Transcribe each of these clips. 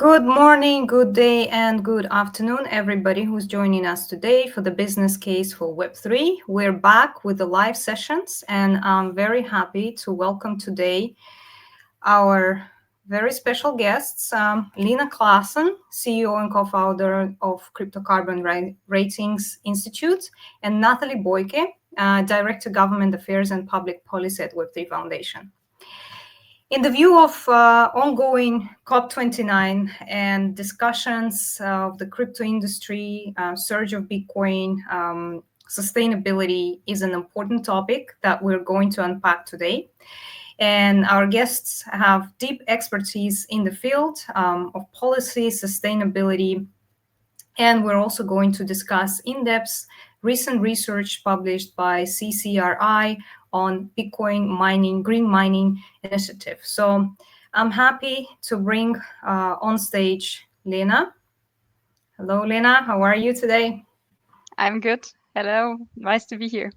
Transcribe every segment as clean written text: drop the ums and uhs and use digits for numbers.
Good morning, good day, and good afternoon, everybody who's joining us today for the business case for Web3. We're back with the live sessions, and I'm very happy to welcome today our very special guests, Lena Klaaßen, CEO and co-founder of Cryptocarbon Ratings Institute, and Nathalie Boyke, Director Government Affairs and Public Policy at Web3 Foundation. In the view of ongoing COP29 and discussions of the crypto industry, surge of Bitcoin, sustainability is an important topic that we're going to unpack today. And our guests have deep expertise in the field of policy, sustainability, and we're also going to discuss in-depth recent research published by CCRI on Bitcoin mining, green mining initiative. So I'm happy to bring on stage Lena. Hello, Lena. How are you today? I'm good. Hello. Nice to be here.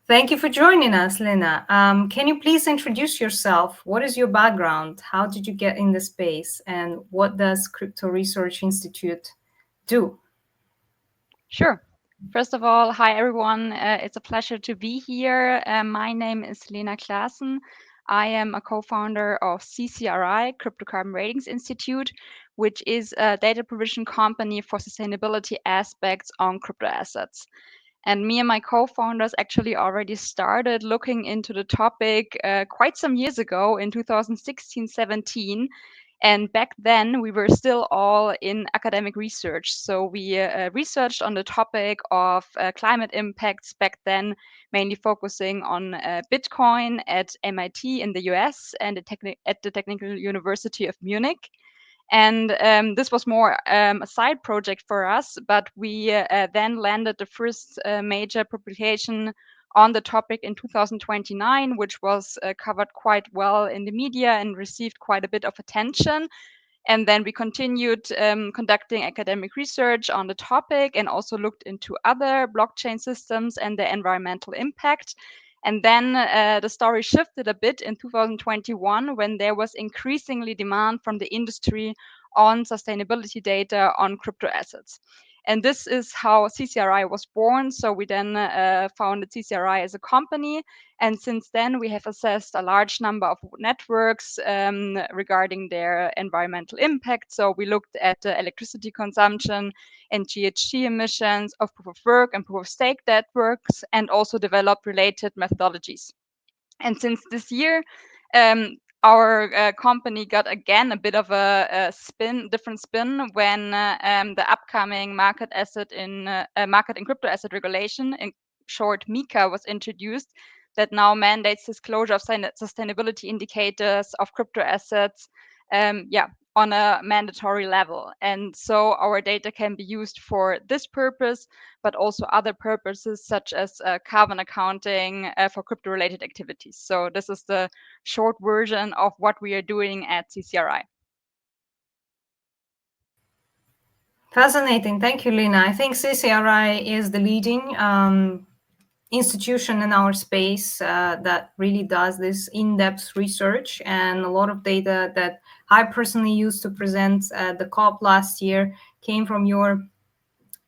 Thank you for joining us, Lena. Can you please introduce yourself? What is your background? How did you get in the space? And what does Crypto Research Institute do? Sure. First of all, hi everyone. It's a pleasure to be here. My name is Lena Klaaßen. I am a co-founder of CCRI, Cryptocarbon Ratings Institute, which is a data provision company for sustainability aspects on crypto assets. And me and my co-founders actually already started looking into the topic quite some years ago in 2016-17. And back then, we were still all in academic research. So we researched on the topic of climate impacts back then, mainly focusing on Bitcoin at MIT in the US and at the Technical University of Munich. And this was more a side project for us, but we then landed the first major publication on the topic in 2029, which was covered quite well in the media and received quite a bit of attention. And then we continued conducting academic research on the topic and also looked into other blockchain systems and their environmental impact. And then the story shifted a bit in 2021 when there was increasingly demand from the industry on sustainability data on crypto assets. And this is how CCRI was born. So we then founded CCRI as a company. And since then, we have assessed a large number of networks regarding their environmental impact. So we looked at the electricity consumption and GHG emissions of proof of work and proof of stake networks, and also developed related methodologies. And since this year, our company got again a bit of a different spin when the upcoming market and crypto asset regulation, in short MiCA, was introduced, that now mandates disclosure of sustainability indicators of crypto assets. On a mandatory level. And so our data can be used for this purpose, but also other purposes such as carbon accounting for crypto-related activities. So this is the short version of what we are doing at CCRI. Fascinating. Thank you, Lena. I think CCRI is the leading institution in our space that really does this in-depth research, and a lot of data that I personally used to present at the COP last year came from your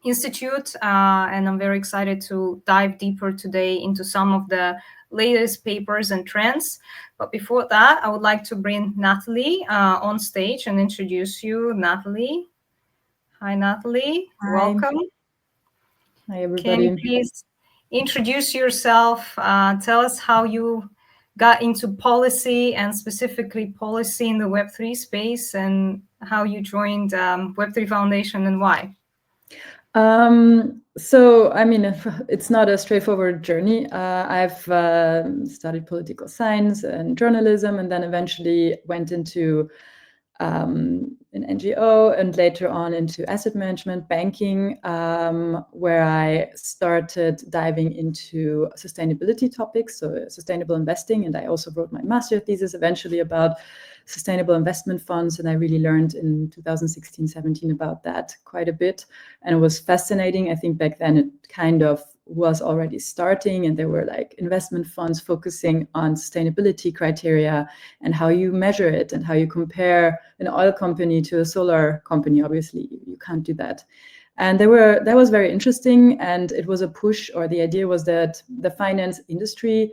institute, and I'm very excited to dive deeper today into some of the latest papers and trends. But before that, I would like to bring Nathalie on stage and introduce you. Nathalie. Hi, Nathalie. Hi. Welcome. Hi, everybody. Can you please introduce yourself? Tell us how you got into policy, and specifically policy in the Web3 space, and how you joined Web3 Foundation and why. So, I mean, it's not a straightforward journey. I've studied political science and journalism, and then eventually went into an NGO and later on into asset management, banking, where I started diving into sustainability topics, so sustainable investing. And I also wrote my master thesis eventually about sustainable investment funds. And I really learned in 2016, 17 about that quite a bit. And it was fascinating. I think back then it kind of was already starting, and there were like investment funds focusing on sustainability criteria and how you measure it and how you compare an oil company to a solar company. Obviously, you can't do that. And that was very interesting, and it was a push, or the idea was that the finance industry,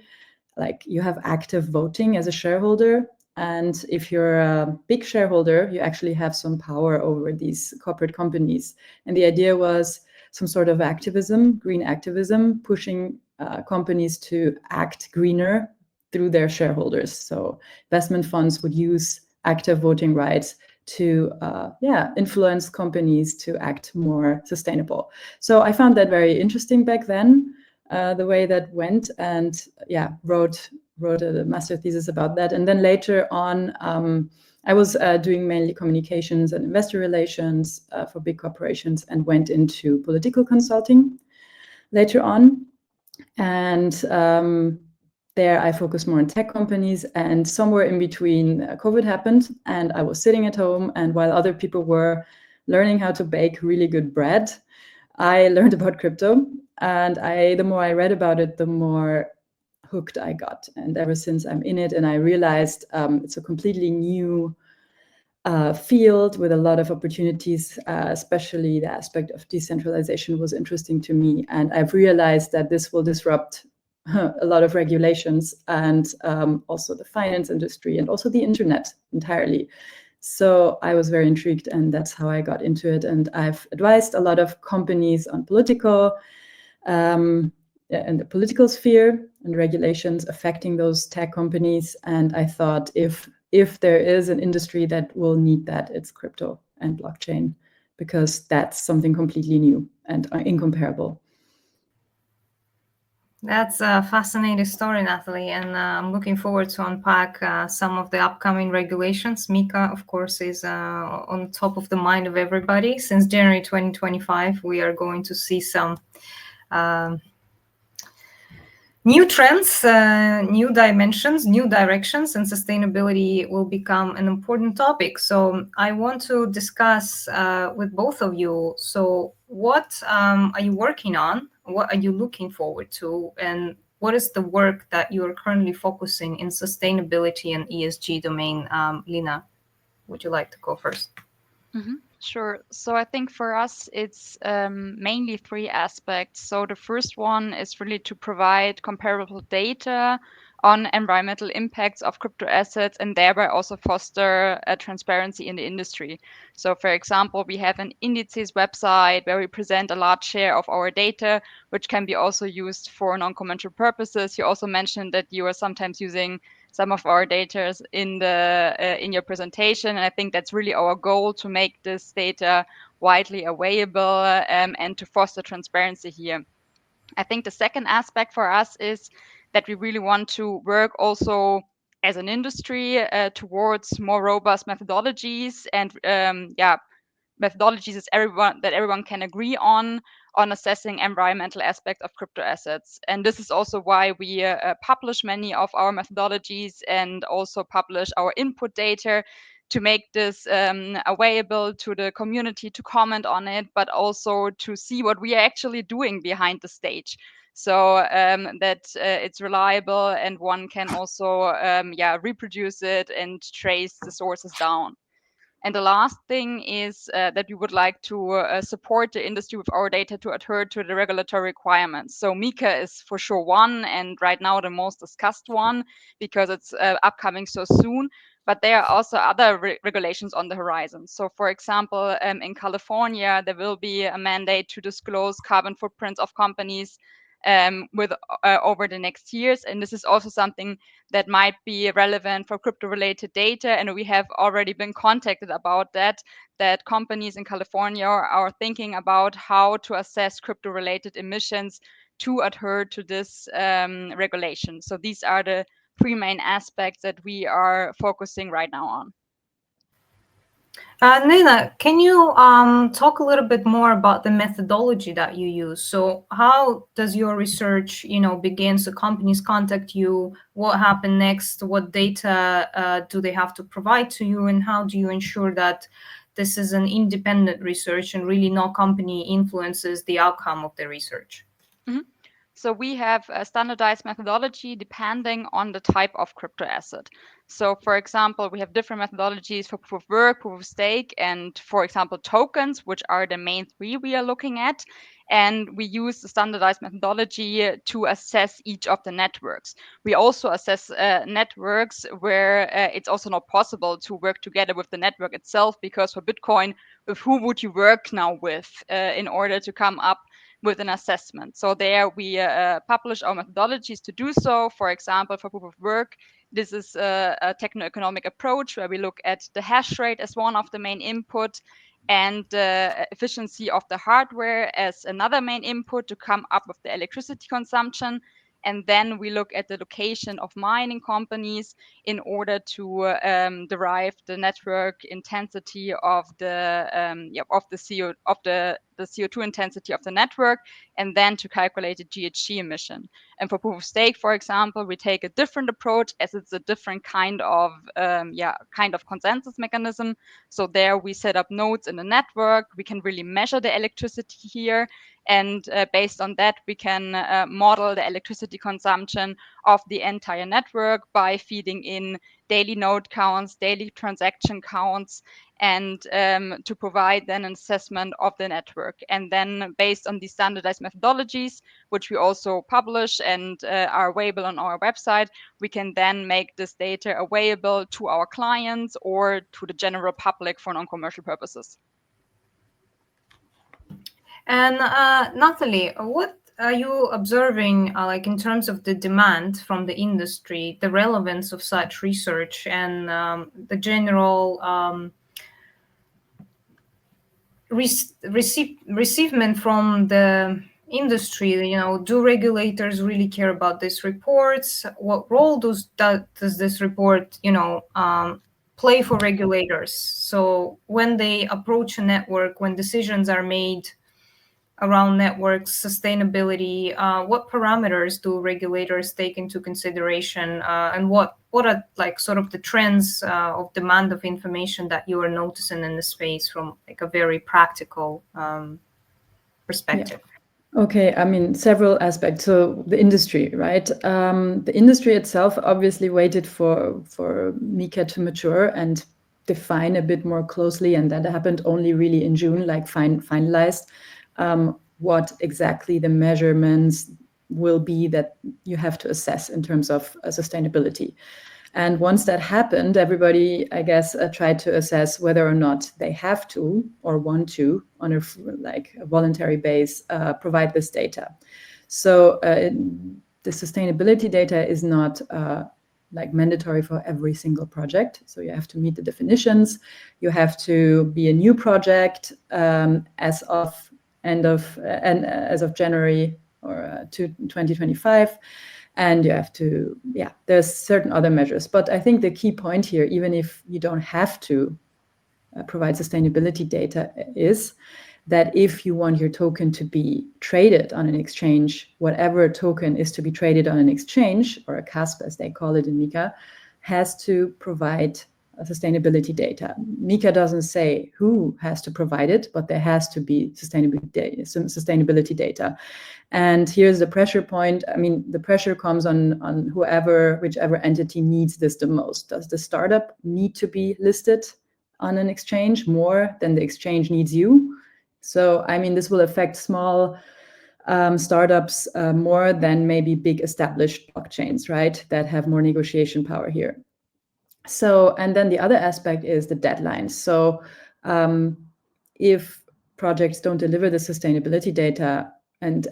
like you have active voting as a shareholder, and if you're a big shareholder, you actually have some power over these corporate companies. And the idea was some sort of activism, green activism, pushing companies to act greener through their shareholders. So investment funds would use active voting rights to influence companies to act more sustainable. So I found that very interesting back then, the way that went, and wrote a master thesis about that. And then later on, I was doing mainly communications and investor relations for big corporations, and went into political consulting later on. And there I focused more on tech companies, and somewhere in between COVID happened, and I was sitting at home, and while other people were learning how to bake really good bread, I learned about crypto, and the more I read about it, the more hooked I got. And ever since I'm in it, and I realized it's a completely new field with a lot of opportunities, especially the aspect of decentralization was interesting to me. And I've realized that this will disrupt a lot of regulations, and also the finance industry, and also the internet entirely. So I was very intrigued, and that's how I got into it. And I've advised a lot of companies on political and the political sphere and regulations affecting those tech companies. And I thought if there is an industry that will need that, it's crypto and blockchain, because that's something completely new and incomparable. That's a fascinating story, Nathalie, and I'm looking forward to unpack some of the upcoming regulations. MiCA, of course, is on top of the mind of everybody. Since January 2025, we are going to see some new trends, new dimensions, new directions, and sustainability will become an important topic. So I want to discuss with both of you. So what are you working on? What are you looking forward to? And what is the work that you are currently focusing in sustainability and ESG domain? Lena, would you like to go first? Mm-hmm. Sure. So I think for us, it's mainly three aspects. So the first one is really to provide comparable data on environmental impacts of crypto assets, and thereby also foster transparency in the industry. So for example, we have an indices website where we present a large share of our data, which can be also used for non-commercial purposes. You also mentioned that you are sometimes using some of our data in your presentation, and I think that's really our goal, to make this data widely available and to foster transparency here. I think the second aspect for us is that we really want to work also as an industry towards more robust methodologies, and methodologies that everyone can agree on assessing environmental aspects of crypto assets. And this is also why we publish many of our methodologies, and also publish our input data, to make this available to the community to comment on it, but also to see what we are actually doing behind the stage, so that it's reliable, and one can also reproduce it and trace the sources down. And the last thing is that we would like to support the industry with our data to adhere to the regulatory requirements. So MiCA is for sure one, and right now the most discussed one, because it's upcoming so soon. But there are also other regulations on the horizon. So for example, in California, there will be a mandate to disclose carbon footprints of companies over the next years. And this is also something that might be relevant for crypto-related data. And we have already been contacted about that companies in California are thinking about how to assess crypto-related emissions to adhere to this regulation. So these are the three main aspects that we are focusing right now on. Lena, can you talk a little bit more about the methodology that you use? So how does your research, begin? So companies contact you, what happened next? What data do they have to provide to you? And how do you ensure that this is an independent research and really no company influences the outcome of the research? Mm-hmm. So we have a standardized methodology depending on the type of crypto asset. So for example, we have different methodologies for proof of work, proof of stake, and for example, tokens, which are the main three we are looking at. And we use the standardized methodology to assess each of the networks. We also assess networks where it's also not possible to work together with the network itself, because for Bitcoin, with who would you work now with in order to come up with an assessment? So there we publish our methodologies to do so. For example, for proof of work, this is a techno-economic approach where we look at the hash rate as one of the main input, and efficiency of the hardware as another main input to come up with the electricity consumption. And then we look at the location of mining companies in order to derive the network intensity of the CO2 intensity of the network, and then to calculate the GHG emission. And for proof of stake, for example, we take a different approach, as it's a different kind of consensus mechanism. So there we set up nodes in the network. We can really measure the electricity here. And based on that, we can model the electricity consumption of the entire network by feeding in daily node counts, daily transaction counts, and to provide then an assessment of the network. And then based on these standardized methodologies, which we also publish and are available on our website, we can then make this data available to our clients or to the general public for non-commercial purposes. And Nathalie, what are you observing, like in terms of the demand from the industry, the relevance of such research, and the general receivement from the industry? You know, do regulators really care about these reports? What role does this report, play for regulators? So when they approach a network, when decisions are made around network sustainability, what parameters do regulators take into consideration, and what are like sort of the trends of demand of information that you are noticing in the space from like a very practical perspective? Yeah. Okay, I mean, several aspects. So the industry, right? The industry itself obviously waited for MiCA to mature and define a bit more closely, and that happened only really in June, like finalized what exactly the measurements will be that you have to assess in terms of sustainability. And once that happened, everybody, I guess, tried to assess whether or not they have to or want to, on a voluntary base, provide this data. So the sustainability data is not mandatory for every single project. So you have to meet the definitions. You have to be a new project as of January or 2025. And you have to, there's certain other measures. But I think the key point here, even if you don't have to provide sustainability data, is that if you want your token to be traded on an exchange, whatever token is to be traded on an exchange, or a CASP as they call it in MiCA, has to provide sustainability data. MiCA doesn't say who has to provide it, but there has to be sustainability data. And here's the pressure point. I mean, the pressure comes on whichever entity needs this the most. Does the startup need to be listed on an exchange more than the exchange needs you? So, I mean, this will affect small startups more than maybe big established blockchains, right, that have more negotiation power here. So, and then the other aspect is the deadlines. So if projects don't deliver the sustainability data and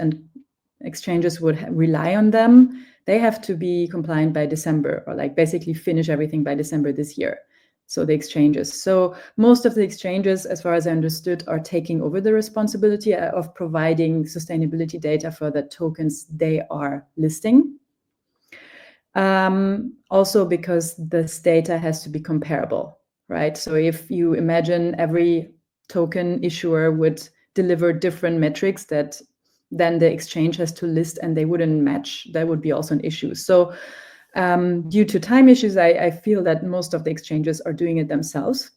exchanges would rely on them, they have to be compliant by December, or like basically finish everything by December this year. So the exchanges. So most of the exchanges, as far as I understood, are taking over the responsibility of providing sustainability data for the tokens they are listing. Also because this data has to be comparable, right? So if you imagine every token issuer would deliver different metrics that then the exchange has to list and they wouldn't match, that would be also an issue. So due to time issues, I feel that most of the exchanges are doing it themselves.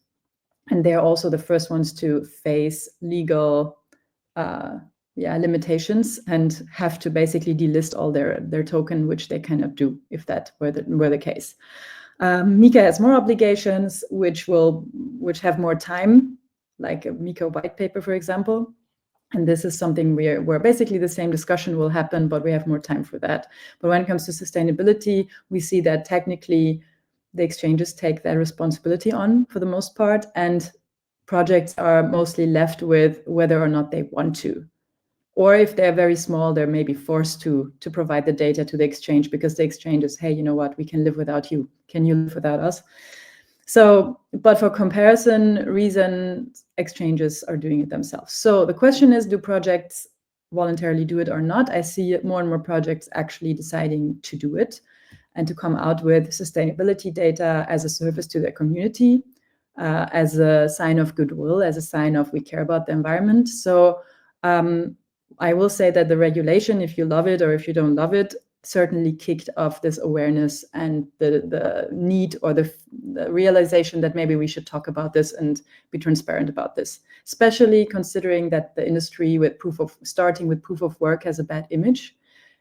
And they're also the first ones to face legal limitations and have to basically delist all their token, which they cannot do if that were the case. MiCA has more obligations, which have more time, like a MiCA white paper, for example. And this is something where basically the same discussion will happen, but we have more time for that. But when it comes to sustainability, we see that technically the exchanges take that responsibility on for the most part, and projects are mostly left with whether or not they want to. Or if they're very small, they're maybe forced to provide the data to the exchange, because the exchange is, hey, you know what, we can live without you. Can you live without us? So, but for comparison reasons, exchanges are doing it themselves. So the question is, do projects voluntarily do it or not? I see more and more projects actually deciding to do it and to come out with sustainability data as a service to their community, as a sign of goodwill, as a sign of we care about the environment. So I will say that the regulation, if you love it or if you don't love it, certainly kicked off this awareness and the need or the realization that maybe we should talk about this and be transparent about this, especially considering that the industry starting with proof of work has a bad image,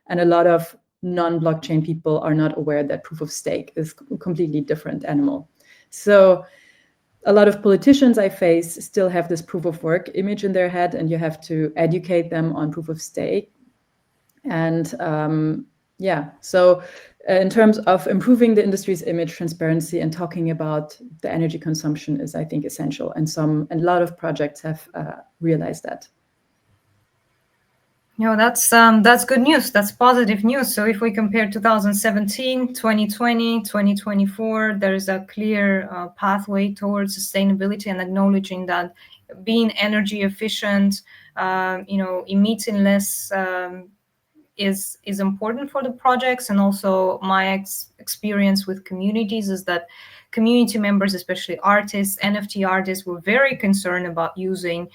and a lot of non-blockchain people are not aware that proof of stake is a completely different animal. So a lot of politicians I face still have this proof of work image in their head, and you have to educate them on proof of stake. And so in terms of improving the industry's image, transparency, and talking about the energy consumption is, I think, essential. And a lot of projects have realized that. No, that's good news. That's positive news. So if we compare 2017, 2020, 2024, there is a clear pathway towards sustainability and acknowledging that being energy efficient, emitting less is important for the projects. And also my experience with communities is that community members, especially artists, NFT artists, were very concerned about using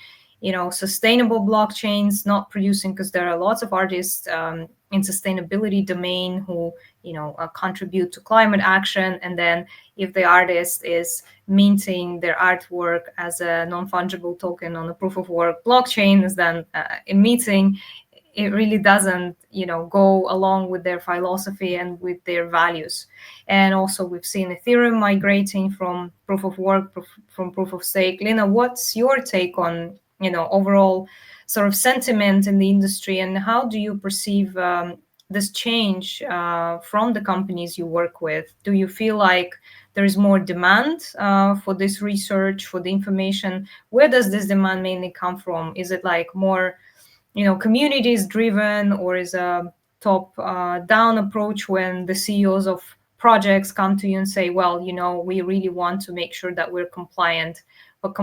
sustainable blockchains, not producing, because there are lots of artists in sustainability domain who contribute to climate action, and then if the artist is minting their artwork as a non-fungible token on a proof of work blockchain, is then emitting, it really doesn't go along with their philosophy and with their values. And also we've seen Ethereum migrating from proof of work from proof of stake. Lena, what's your take on overall sort of sentiment in the industry, and how do you perceive this change from the companies you work with? Do you feel like there is more demand for this research, for the information? Where does this demand mainly come from? Is it like more communities driven, or is a top down approach when the CEOs of projects come to you and say, well, we really want to make sure that we're compliant? But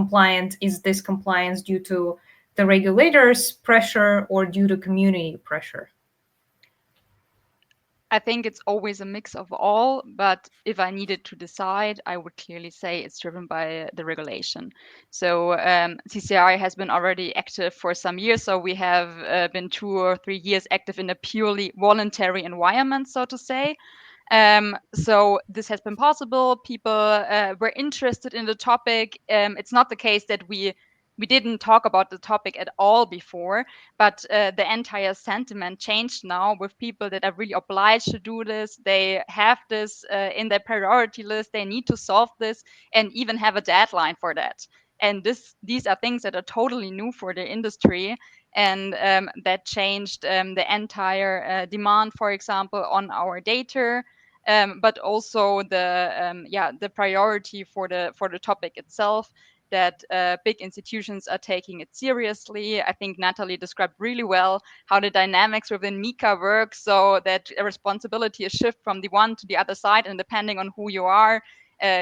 is this compliance due to the regulators' pressure or due to community pressure? I think it's always a mix of all, but if I needed to decide, I would clearly say it's driven by the regulation. So CCRI has been already active for some years, so we have been 2 or 3 years active in a purely voluntary environment, so to say. So this has been possible. People were interested in the topic. It's not the case that we didn't talk about the topic at all before, but the entire sentiment changed now with people that are really obliged to do this. They have this in their priority list. They need to solve this and even have a deadline for that. And these are things that are totally new for the industry, and that changed the entire demand, for example, on our data. But also the priority for the topic itself, that big institutions are taking it seriously. I think Nathalie described really well how the dynamics within MiCA work, so that a responsibility is shifted from the one to the other side, and depending on who you are,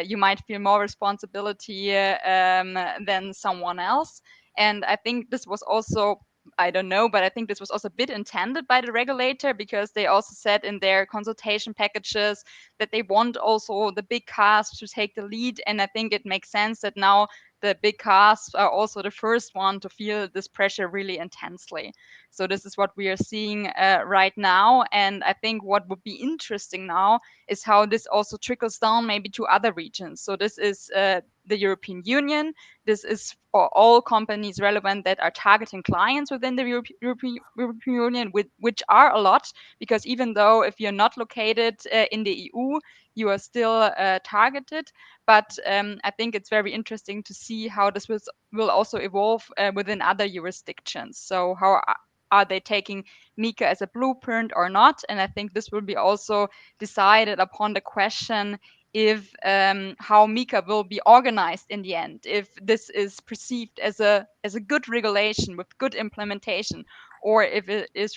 you might feel more responsibility than someone else. And I think this was also, I don't know, but I think this was also a bit intended by the regulator, because they also said in their consultation packages that they want also the big cast to take the lead. And I think it makes sense that now the big casts are also the first one to feel this pressure really intensely. So this is what we are seeing right now. And I think what would be interesting now is how this also trickles down maybe to other regions. So this is the European Union. This is for all companies relevant that are targeting clients within the European Union, which are a lot, because even though if you're not located in the EU, you are still targeted. But I think it's very interesting to see how this will also evolve within other jurisdictions. So how are they taking MiCA as a blueprint or not? And I think this will be also decided upon the question if how MiCA will be organized in the end, if this is perceived as a good regulation with good implementation, or if it is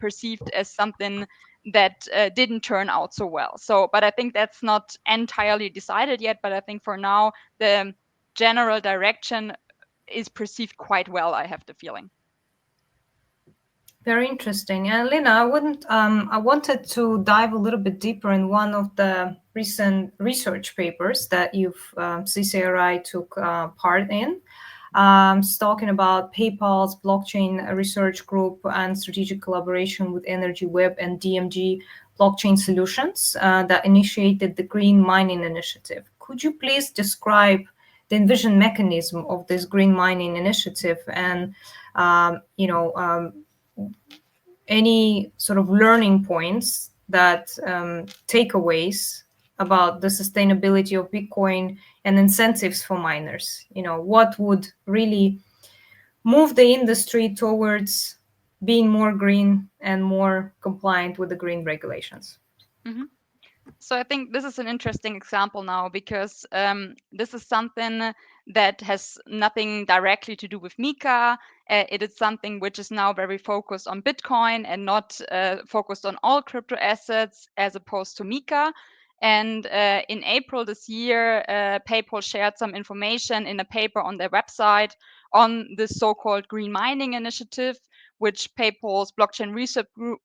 perceived as something that didn't turn out so well. So, but I think that's not entirely decided yet. But I think for now, the general direction is perceived quite well, I have the feeling. Very interesting. And Lena, I wanted to dive a little bit deeper in one of the recent research papers that CCRI took part in. It's talking about PayPal's blockchain research group and strategic collaboration with Energy Web and DMG blockchain solutions that initiated the Green Mining Initiative. Could you please describe the envisioned mechanism of this Green Mining Initiative and, any sort of learning points that takeaways about the sustainability of Bitcoin and incentives for miners? What would really move the industry towards being more green and more compliant with the green regulations? Mm-hmm. So I think this is an interesting example now, because this is something that has nothing directly to do with MiCA. It is something which is now very focused on Bitcoin and not focused on all crypto assets, as opposed to MiCA. And in April this year, PayPal shared some information in a paper on their website on this so-called Green Mining Initiative, which PayPal's blockchain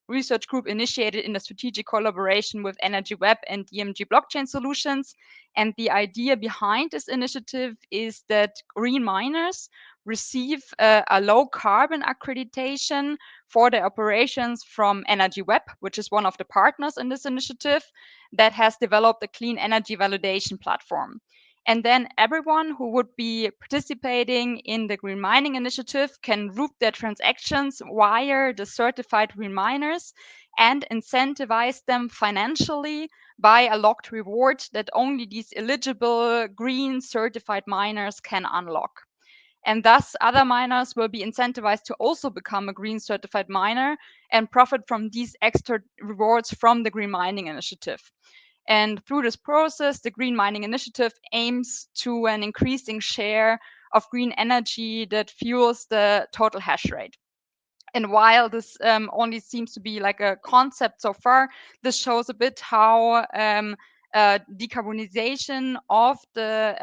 research group initiated in a strategic collaboration with Energy Web and DMG blockchain solutions. And the idea behind this initiative is that green miners receive a low carbon accreditation for their operations from Energy Web, which is one of the partners in this initiative, that has developed a clean energy validation platform. And then everyone who would be participating in the Green Mining Initiative can route their transactions via the certified green miners and incentivize them financially by a locked reward that only these eligible green certified miners can unlock. And thus, other miners will be incentivized to also become a green certified miner and profit from these extra rewards from the Green Mining Initiative. And through this process, the Green Mining Initiative aims to an increasing share of green energy that fuels the total hash rate. And while this only seems to be like a concept so far, this shows a bit how decarbonization of the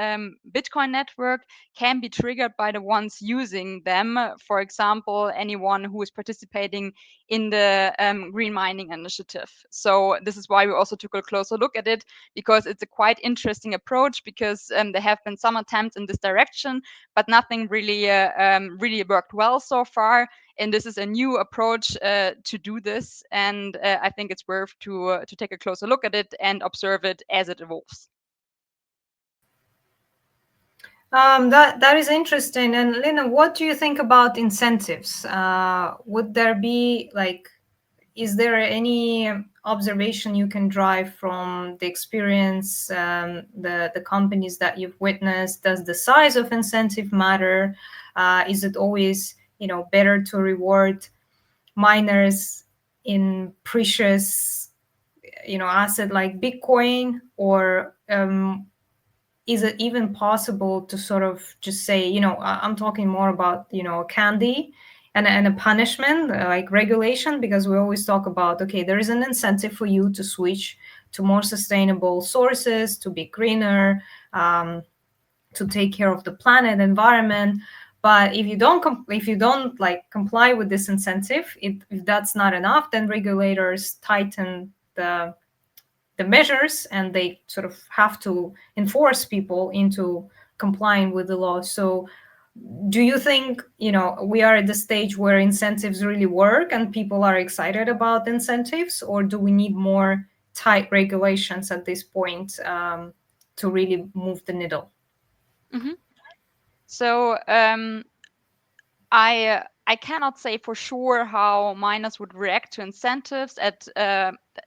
Bitcoin network can be triggered by the ones using them. For example, anyone who is participating in the Green Mining Initiative. So this is why we also took a closer look at it, because it's a quite interesting approach, because there have been some attempts in this direction, but nothing really worked well so far. And this is a new approach to do this, and I think it's worth to take a closer look at it and observe it as it evolves. That is interesting. And Lena, what do you think about incentives? Would there be is there any observation you can drive from the experience, the companies that you've witnessed? Does the size of incentive matter? Is it always better to reward miners in precious asset like Bitcoin, or is it even possible to sort of just say, I'm talking more about candy and a punishment like regulation, because we always talk about, okay, there is an incentive for you to switch to more sustainable sources, to be greener, to take care of the planet, environment. But if you don't comply with this incentive, if that's not enough, then regulators tighten the measures, and they sort of have to enforce people into complying with the law. So do you think, we are at the stage where incentives really work and people are excited about incentives, or do we need more tight regulations at this point to really move the needle? Mm-hmm. So I cannot say for sure how miners would react to incentives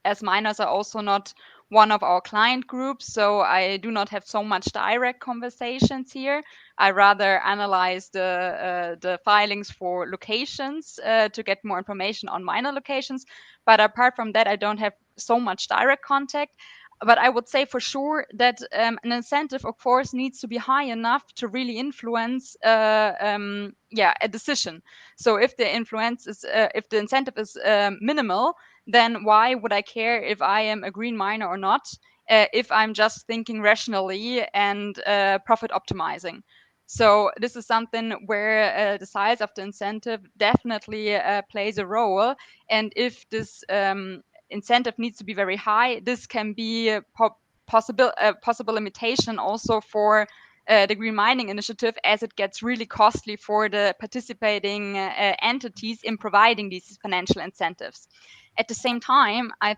as miners are also not one of our client groups, so I do not have so much direct conversations here. I rather analyze the filings for locations to get more information on miner locations. But apart from that, I don't have so much direct contact. But I would say for sure that an incentive, of course, needs to be high enough to really influence, a decision. So if the if the incentive is minimal, then why would I care if I am a green miner or not? If I'm just thinking rationally and profit optimizing. So this is something where the size of the incentive definitely plays a role. And if this incentive needs to be very high, this can be a possible limitation also for the green mining initiative, as it gets really costly for the participating entities in providing these financial incentives. At the same time, I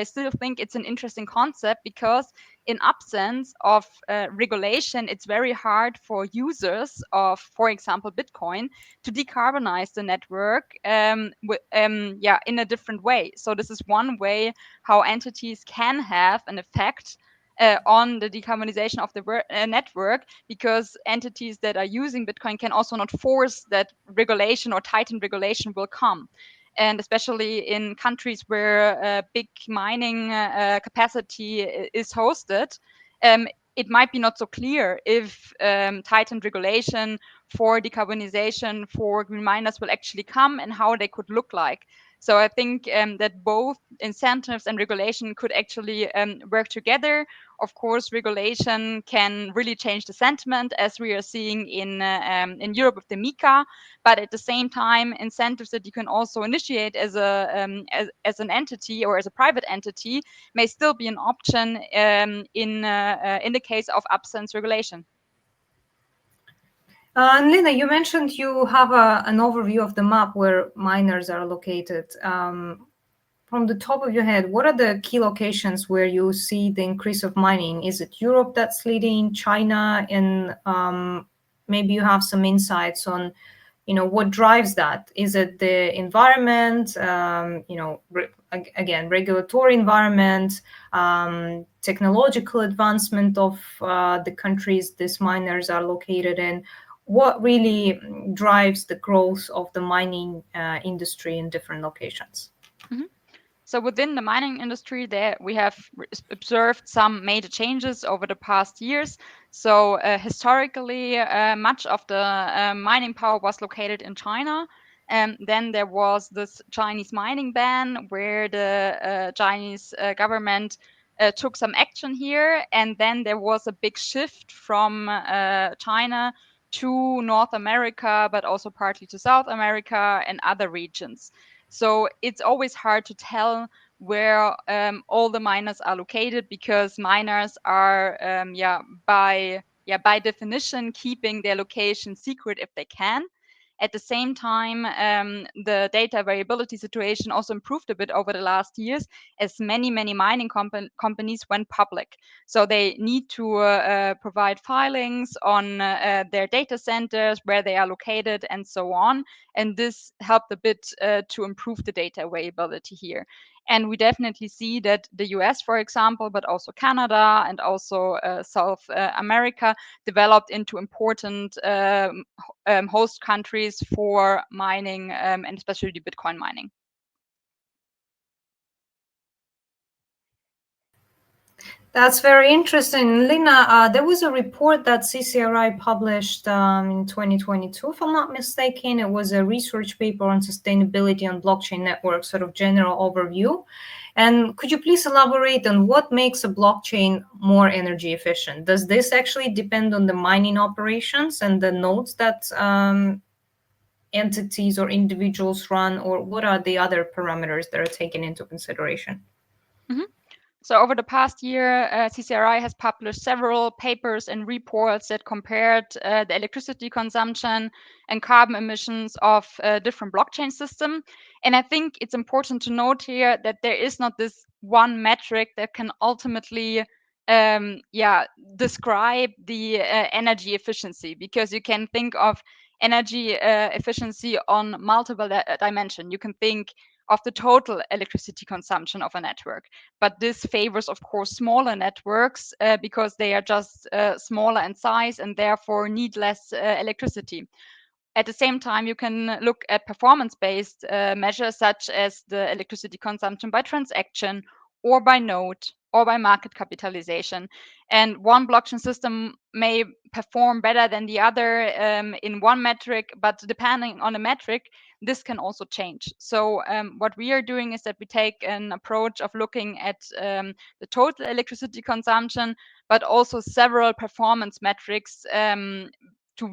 still think it's an interesting concept, because in absence of regulation, it's very hard for users of, for example, Bitcoin to decarbonize the network in a different way. So this is one way how entities can have an effect on the decarbonization of the network, because entities that are using Bitcoin can also not force that regulation or tightened regulation will come. And especially in countries where big mining capacity is hosted, it might be not so clear if tightened regulation for decarbonization for green miners will actually come and how they could look like. So I think that both incentives and regulation could actually work together. Of course, regulation can really change the sentiment, as we are seeing in Europe with the MiCA. But at the same time, incentives that you can also initiate as as an entity or as a private entity may still be an option in the case of absence regulation. And Lena, you mentioned you have an overview of the map where miners are located. From the top of your head, what are the key locations where you see the increase of mining? Is it Europe that's leading, China, and maybe you have some insights on, what drives that? Is it the environment, again, regulatory environment, technological advancement of the countries these miners are located in? What really drives the growth of the mining industry in different locations? Mm-hmm. So within the mining industry, there we have observed some major changes over the past years. So historically, much of the mining power was located in China. And then there was this Chinese mining ban, where the Chinese government took some action here. And then there was a big shift from China to North America, but also partly to South America and other regions. So it's always hard to tell where all the miners are located, because miners are, by definition, keeping their location secret if they can. At the same time, the data variability situation also improved a bit over the last years, as many mining companies went public. So they need to provide filings on their data centers, where they are located, and so on. And this helped a bit to improve the data availability here. And we definitely see that the US, for example, but also Canada and also South America, developed into important host countries for mining, and especially the Bitcoin mining. That's very interesting. Lena, there was a report that CCRI published in 2022, if I'm not mistaken. It was a research paper on sustainability on blockchain networks, sort of general overview. And could you please elaborate on what makes a blockchain more energy efficient? Does this actually depend on the mining operations and the nodes that entities or individuals run, or what are the other parameters that are taken into consideration? Mm-hmm. So over the past year, CCRI has published several papers and reports that compared the electricity consumption and carbon emissions of different blockchain systems. And I think it's important to note here that there is not this one metric that can ultimately describe the energy efficiency, because you can think of energy efficiency on multiple dimensions. You can think of the total electricity consumption of a network. But this favors, of course, smaller networks because they are just smaller in size and therefore need less electricity. At the same time, you can look at performance-based measures such as the electricity consumption by transaction or by node or by market capitalization. And one blockchain system may perform better than the other in one metric, but depending on the metric, this can also change. So what we are doing is that we take an approach of looking at the total electricity consumption, but also several performance metrics to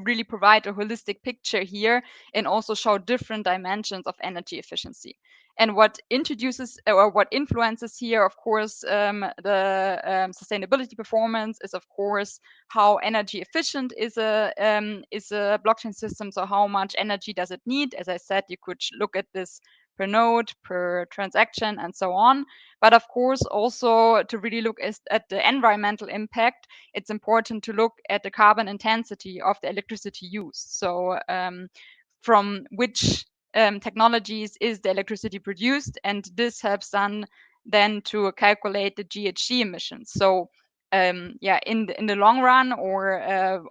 really provide a holistic picture here and also show different dimensions of energy efficiency. And what introduces or what influences here, of course, the sustainability performance is, of course, how energy efficient is a blockchain system. So how much energy does it need? As I said, you could look at this per node, per transaction, and so on. But of course, also to really look at the environmental impact, it's important to look at the carbon intensity of the electricity used. So from which technologies is the electricity produced, and this helps then to calculate the GHG emissions. So in the long run, or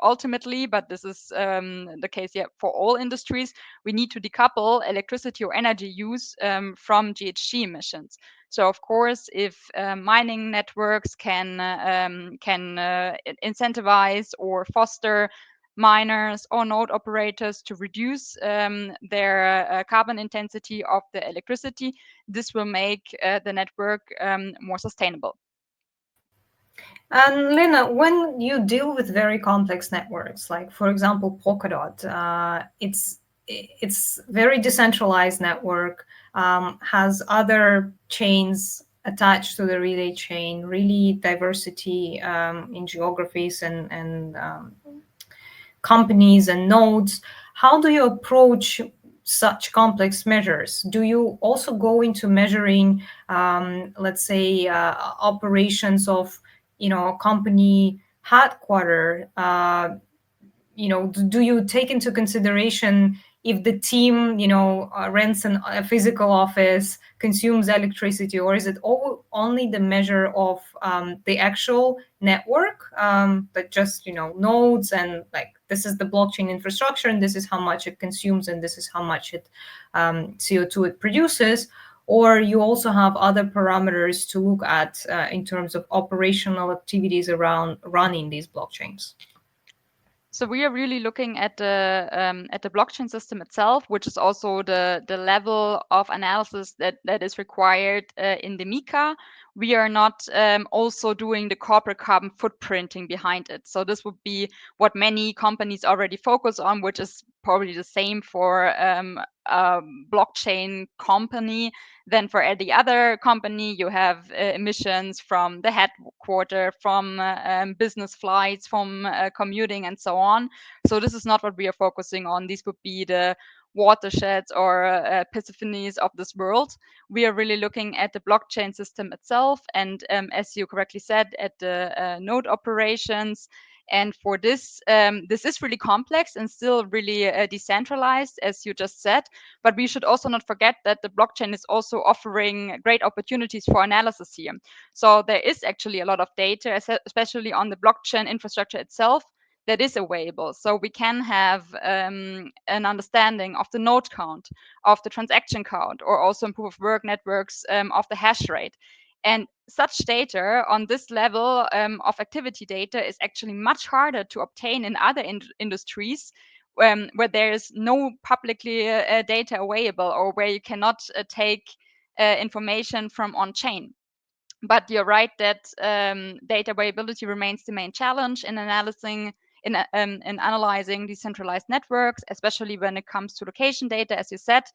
ultimately, but this is the case for all industries, we need to decouple electricity or energy use from GHG emissions. So of course, if mining networks can incentivize or foster miners or node operators to reduce their carbon intensity of the electricity, this will make the network more sustainable. And Lena, when you deal with very complex networks, like for example Polkadot, it's very decentralized network, has other chains attached to the relay chain, really diversity in geographies and companies and nodes. How do you approach such complex measures? Do you also go into measuring, let's say, operations of a company headquarter? Do you take into consideration if the team rents a physical office, consumes electricity, or is it only the measure of the actual network, but just nodes, and like this is the blockchain infrastructure and this is how much it consumes and this is how much CO2 it produces? Or you also have other parameters to look at in terms of operational activities around running these blockchains? So we are really looking at the blockchain system itself, which is also the level of analysis that is required in the MiCA. We are not also doing the corporate carbon footprinting behind it. So this would be what many companies already focus on, which is probably the same for a blockchain company. Then for every other company, you have emissions from the headquarter, from business flights, from commuting, and so on. So this is not what we are focusing on. These would be the watersheds or epiphanies of this world. We are really looking at the blockchain system itself, and as you correctly said, at the node operations. And for this, this is really complex and still really decentralized, as you just said. But we should also not forget that the blockchain is also offering great opportunities for analysis here. So there is actually a lot of data, especially on the blockchain infrastructure itself, that is available. So we can have an understanding of the node count, of the transaction count, or also in proof of work networks of the hash rate. And such data on this level of activity data is actually much harder to obtain in other industries where there is no publicly data available, or where you cannot take information from on-chain. But you're right that data availability remains the main challenge in analyzing decentralized networks, especially when it comes to location data, as you said.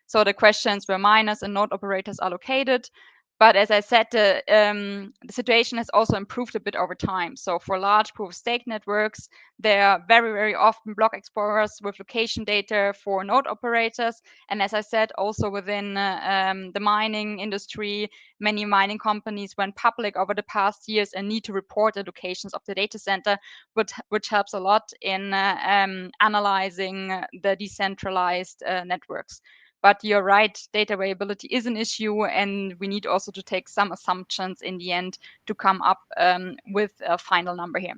So the questions where miners and node operators are located. But as I said, the situation has also improved a bit over time. So for large proof of stake networks, there are very, very often block explorers with location data for node operators. And as I said, also within the mining industry, many mining companies went public over the past years and need to report the locations of the data center, which helps a lot in analyzing the decentralized networks. But you're right, data availability is an issue, and we need also to take some assumptions in the end to come up with a final number here.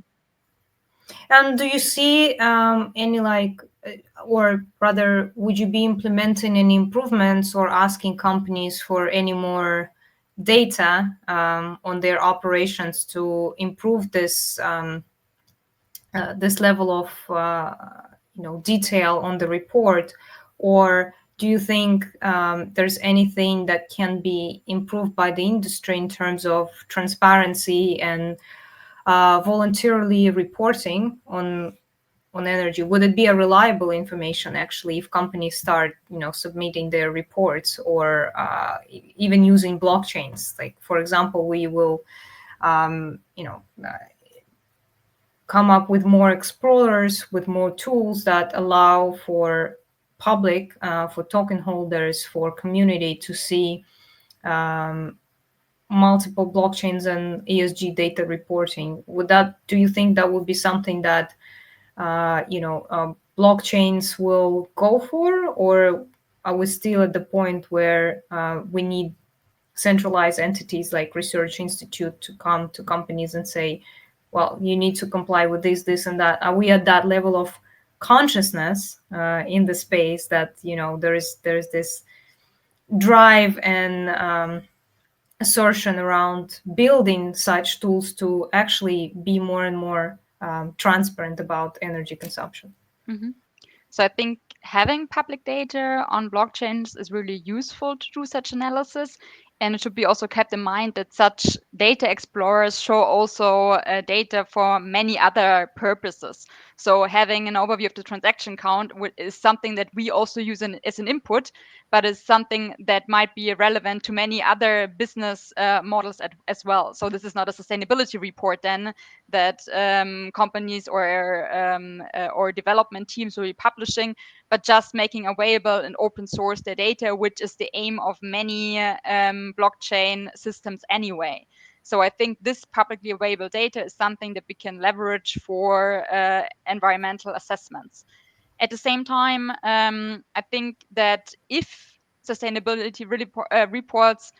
And do you see any or rather, would you be implementing any improvements or asking companies for any more data on their operations to improve this this level of detail on the report? Or do you think there's anything that can be improved by the industry in terms of transparency and voluntarily reporting on energy? Would it be a reliable information actually if companies start submitting their reports, or even using blockchains? Like, for example, we will come up with more explorers, with more tools that allow for public, for token holders, for community to see multiple blockchains and ESG data reporting. Do you think that would be something that blockchains will go for, or are we still at the point where we need centralized entities like research institute to come to companies and say, well, you need to comply with this and that? Are we at that level of consciousness in the space that there's this drive and assertion around building such tools to actually be more and more transparent about energy consumption? Mm-hmm. So I think having public data on blockchains is really useful to do such analysis. And it should be also kept in mind that such data explorers show also data for many other purposes. So having an overview of the transaction count is something that we also use as an input, but is something that might be relevant to many other business models as well. So this is not a sustainability report then that companies or development teams will be publishing, but just making available and open source their data, which is the aim of many blockchain systems anyway. So I think this publicly available data is something that we can leverage for environmental assessments. At the same time, I think that if sustainability reports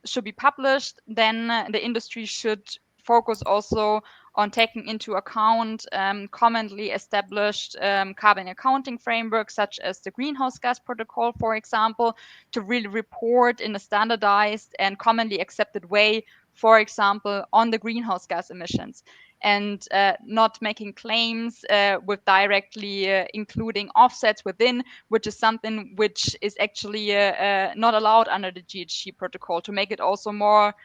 should be published, then the industry should focus also on taking into account commonly established carbon accounting frameworks, such as the Greenhouse Gas Protocol, for example, to really report in a standardized and commonly accepted way, for example, on the greenhouse gas emissions, and not making claims with directly including offsets within, which is something which is actually not allowed under the GHG protocol, to make it also more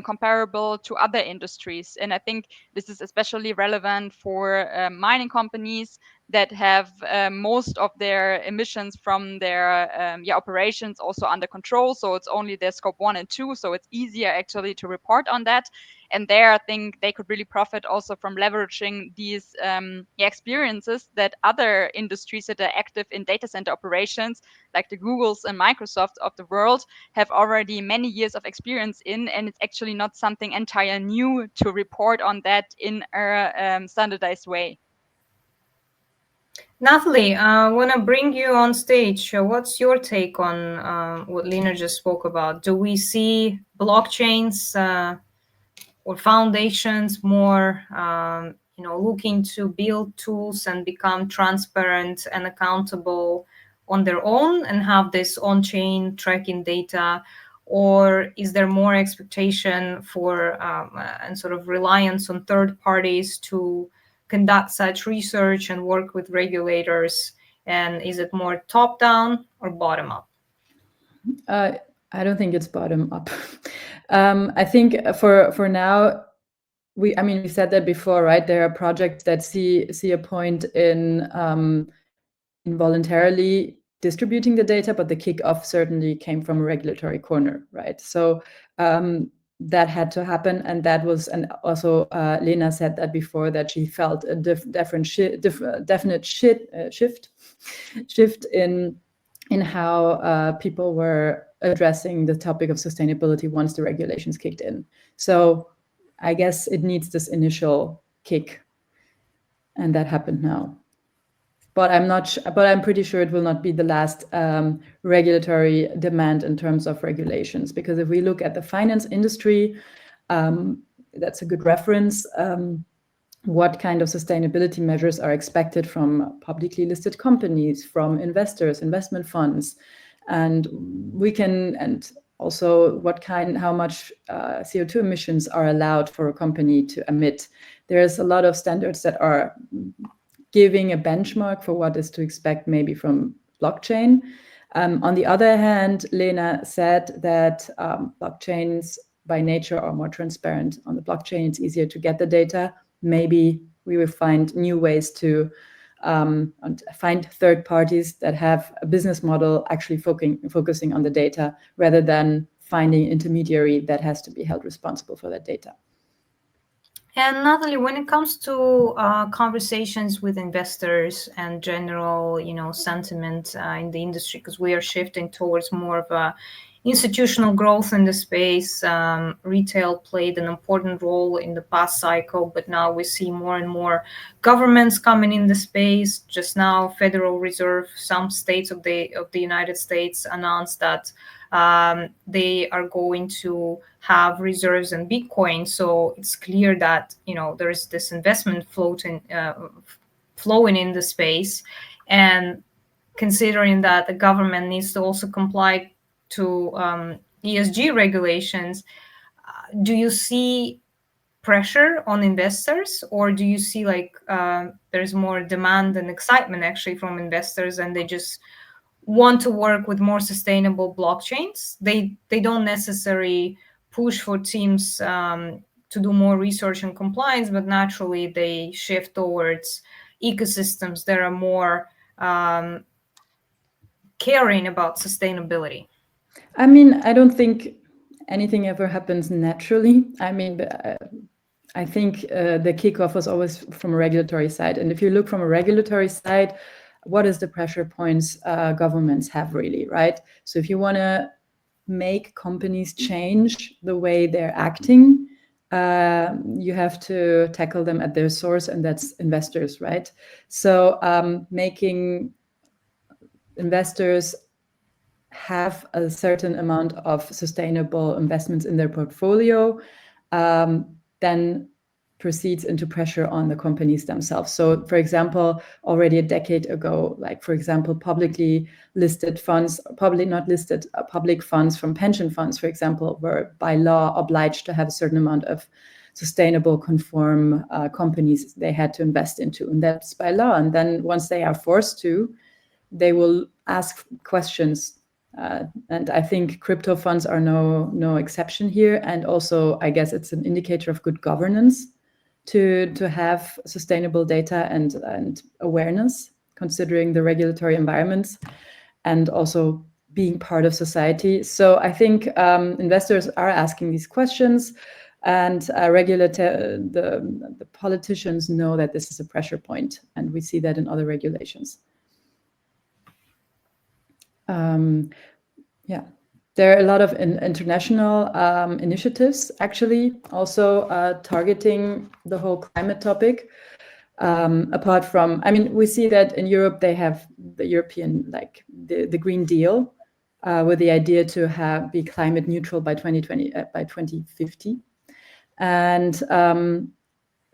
comparable to other industries. And I think this is especially relevant for mining companies that have most of their emissions from their operations also under control. So it's only their scope 1 and 2. So it's easier actually to report on that. And there, I think they could really profit also from leveraging these experiences that other industries that are active in data center operations, like the Googles and Microsofts of the world, have already many years of experience in. And it's actually not something entirely new to report on that in a standardized way. Nathalie, I want to bring you on stage. What's your take on what Lena just spoke about? Do we see blockchains or foundations more looking to build tools and become transparent and accountable on their own and have this on-chain tracking data? Or is there more expectation for and sort of reliance on third parties to conduct such research and work with regulators? And is it more top-down or bottom-up? I don't think it's bottom-up. I think for now, we said that before, right? There are projects that see a point in voluntarily distributing the data, but the kickoff certainly came from a regulatory corner, right? So that had to happen, and that was, and also Lena said that before, that she felt a definite shift in how people were addressing the topic of sustainability once the regulations kicked in. So I guess it needs this initial kick, and that happened now. But I'm pretty sure it will not be the last regulatory demand in terms of regulations, because if we look at the finance industry, that's a good reference. What kind of sustainability measures are expected from publicly listed companies, from investors, investment funds, and also how much CO2 emissions are allowed for a company to emit. There's a lot of standards that are giving a benchmark for what is to expect maybe from blockchain. On the other hand, Lena said that blockchains by nature are more transparent. On the blockchain, it's easier to get the data. Maybe we will find new ways to find third parties that have a business model actually focusing on the data, rather than finding an intermediary that has to be held responsible for that data. And Nathalie, when it comes to conversations with investors and general, sentiment in the industry, because we are shifting towards more of a institutional growth in the space. Retail played an important role in the past cycle, but now we see more and more governments coming in the space. Just now, Federal Reserve, some states of the United States announced that they are going to have reserves in Bitcoin. So it's clear that there is this investment flowing in the space, and considering that the government needs to also comply to ESG regulations, do you see pressure on investors, or do you see there's more demand and excitement actually from investors, and they just want to work with more sustainable blockchains? They don't necessarily push for teams to do more research and compliance, but naturally they shift towards ecosystems that are more caring about sustainability. I mean, I don't think anything ever happens naturally. I mean, I think the kickoff was always from a regulatory side. And if you look from a regulatory side, what is the pressure points governments have really, right? So if you want to make companies change the way they're acting, you have to tackle them at their source, and that's investors, right? So making investors have a certain amount of sustainable investments in their portfolio, then proceeds into pressure on the companies themselves. So, for example, already a decade ago, for example, publicly listed funds, public funds from pension funds, for example, were by law obliged to have a certain amount of sustainable conform companies they had to invest into, and that's by law. And then once they are forced to, they will ask questions. And I think crypto funds are no exception here. And also, I guess it's an indicator of good governance to have sustainable data and awareness, considering the regulatory environments and also being part of society. So I think investors are asking these questions, and the politicians know that this is a pressure point, and we see that in other regulations. Yeah, there are a lot of international initiatives actually also targeting the whole climate topic. Apart from, I mean, we see that in Europe they have the European, the Green Deal, with the idea to be climate neutral by 2050, and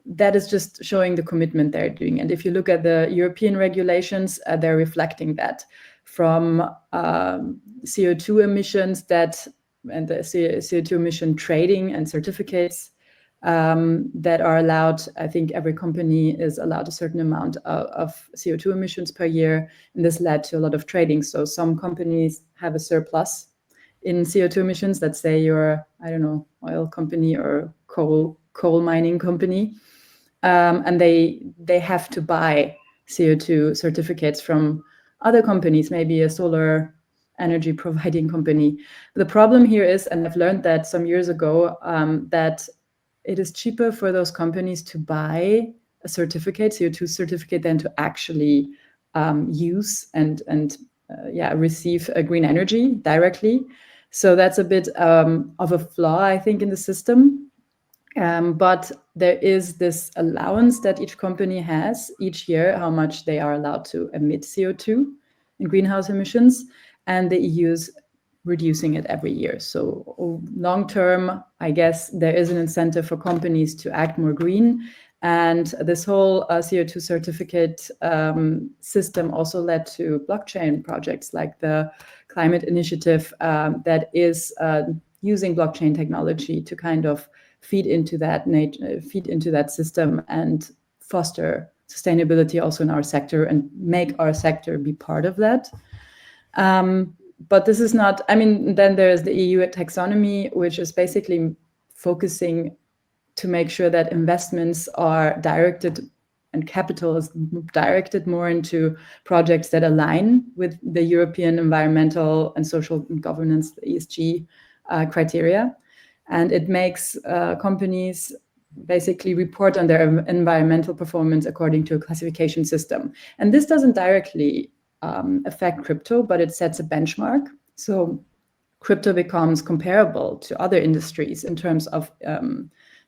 that is just showing the commitment they're doing. And if you look at the European regulations, they're reflecting that, from CO2 emissions and the CO2 emission trading and certificates that are allowed. I think every company is allowed a certain amount of CO2 emissions per year, and this led to a lot of trading. So some companies have a surplus in CO2 emissions. Let's say you're, I don't know, oil company or coal mining company, and they have to buy CO2 certificates from other companies, maybe a solar energy providing company. The problem here is, and I've learned that some years ago, that it is cheaper for those companies to buy a certificate, CO2 certificate, than to actually use and receive a green energy directly. So that's a bit of a flaw, I think, in the system. But there is this allowance that each company has each year, how much they are allowed to emit CO2 in greenhouse emissions, and the EU is reducing it every year. So long term, I guess there is an incentive for companies to act more green. And this whole CO2 certificate system also led to blockchain projects like the Climate Initiative that is using blockchain technology to kind of feed into that system and foster sustainability also in our sector and make our sector be part of that. But this is not, I mean, then there's the EU taxonomy, which is basically focusing to make sure that investments are directed and capital is directed more into projects that align with the European environmental and social governance, the ESG criteria. And it makes companies basically report on their environmental performance according to a classification system. And this doesn't directly affect crypto, but it sets a benchmark. So crypto becomes comparable to other industries in terms of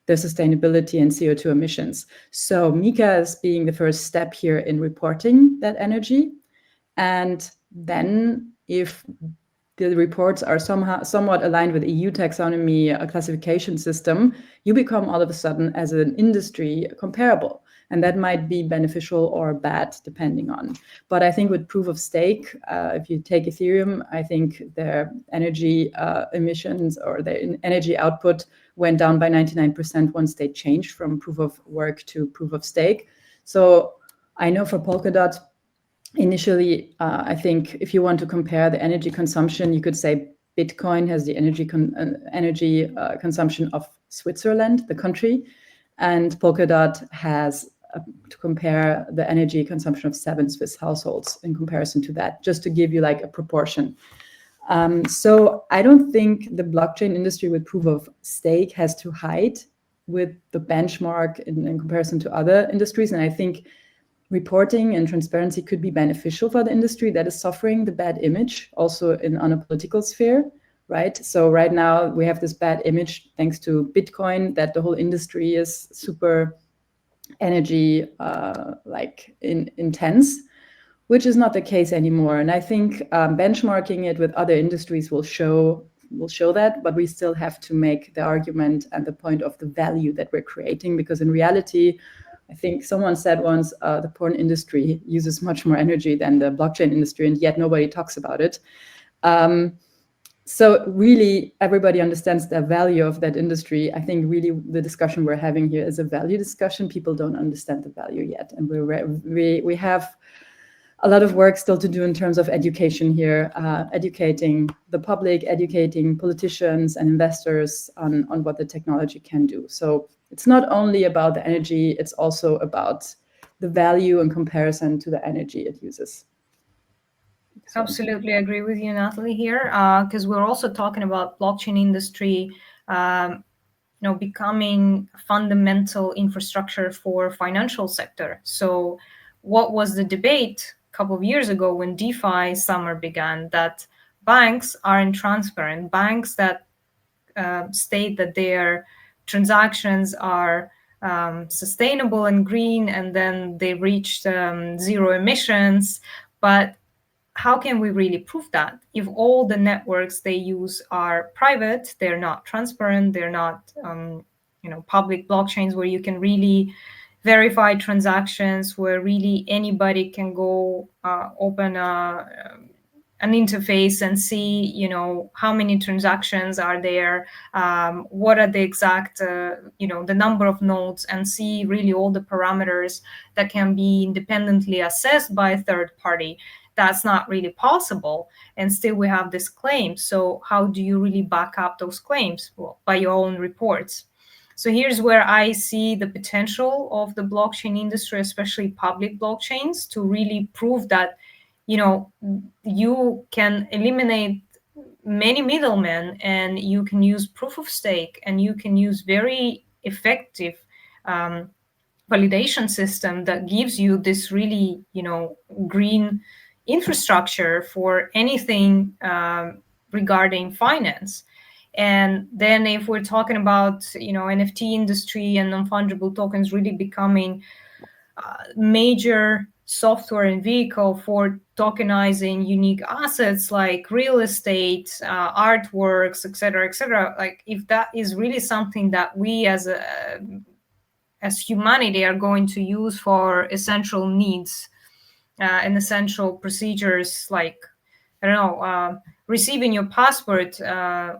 their sustainability and CO2 emissions. So MiCA is being the first step here in reporting that energy. And then if the reports are somewhat aligned with EU taxonomy, a classification system, you become all of a sudden as an industry comparable. And that might be beneficial or bad, depending on. But I think with proof of stake, if you take Ethereum, I think their energy emissions or their energy output went down by 99% once they changed from proof of work to proof of stake. So I know for Polkadot, initially, I think if you want to compare the energy consumption, you could say Bitcoin has the energy consumption of Switzerland, the country, and Polkadot has to compare the energy consumption of 7 Swiss households in comparison to that, just to give you like a proportion. So I don't think the blockchain industry with proof of stake has to hide with the benchmark in comparison to other industries. And I think reporting and transparency could be beneficial for the industry that is suffering the bad image also on a political sphere, right? So right now we have this bad image thanks to Bitcoin that the whole industry is super energy intense, which is not the case anymore. And I think benchmarking it with other industries will show that, but we still have to make the argument and the point of the value that we're creating, because in reality, I think someone said once, the porn industry uses much more energy than the blockchain industry, and yet nobody talks about it. So really, everybody understands the value of that industry. I think really the discussion we're having here is a value discussion. People don't understand the value yet. And we have a lot of work still to do in terms of education here, educating the public, educating politicians and investors on what the technology can do. So it's not only about the energy, it's also about the value in comparison to the energy it uses. So. Absolutely agree with you, Nathalie, here, because we're also talking about blockchain industry, becoming fundamental infrastructure for financial sector. So what was the debate a couple of years ago when DeFi summer began, that banks aren't transparent, banks that state that their transactions are sustainable and green, and then they reached zero emissions. But how can we really prove that if all the networks they use are private, they're not transparent, they're not public blockchains where you can really verify transactions, where really anybody can go open an interface and see, how many transactions are there, what are the exact, the number of nodes, and see really all the parameters that can be independently assessed by a third party. That's not really possible. And still we have this claim. So how do you really back up those claims? Well, by your own reports. So here's where I see the potential of the blockchain industry, especially public blockchains, to really prove that you can eliminate many middlemen, and you can use proof of stake, and you can use very effective validation system that gives you this really, green infrastructure for anything regarding finance. And then if we're talking about, NFT industry and non-fungible tokens really becoming major software and vehicle for tokenizing unique assets like real estate, artworks, et cetera, like if that is really something that we as humanity are going to use for essential needs and essential procedures, like, I don't know, receiving your passport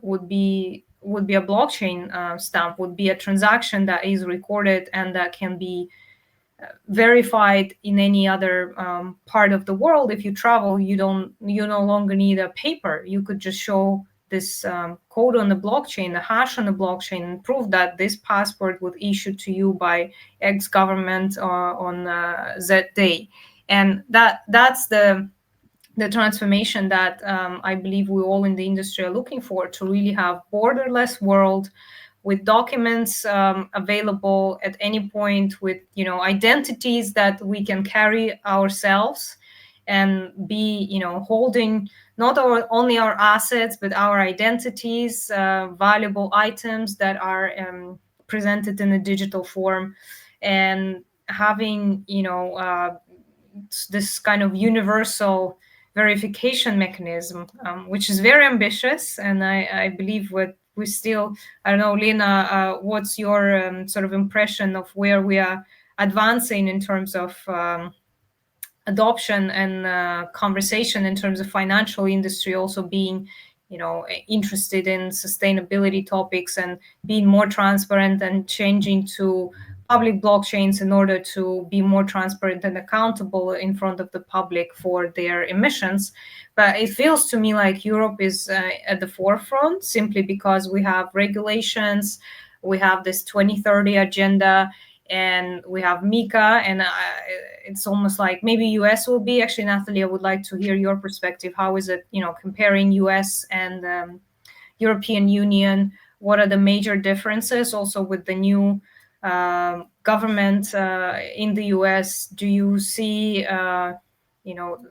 would be a blockchain stamp, would be a transaction that is recorded and that can be verified in any other part of the world. If you travel, you no longer need a paper. You could just show this code on the blockchain, the hash on the blockchain, and prove that this passport was issued to you by X government on Z day. And that's the transformation that I believe we all in the industry are looking for, to really have borderless world with documents available at any point, with identities that we can carry ourselves and be holding not only our assets but our identities, valuable items that are presented in a digital form, and having this kind of universal verification mechanism, which is very ambitious. And I believe what we still, I don't know, Lena, what's your sort of impression of where we are advancing in terms of adoption and conversation in terms of financial industry also being interested in sustainability topics and being more transparent and changing to public blockchains in order to be more transparent and accountable in front of the public for their emissions. But it feels to me like Europe is at the forefront, simply because we have regulations, we have this 2030 agenda, and we have MiCA, and it's almost like maybe US will be. Actually, Nathalie, I would like to hear your perspective. How is it, comparing US and European Union? What are the major differences also with the new government in the US? Do you see,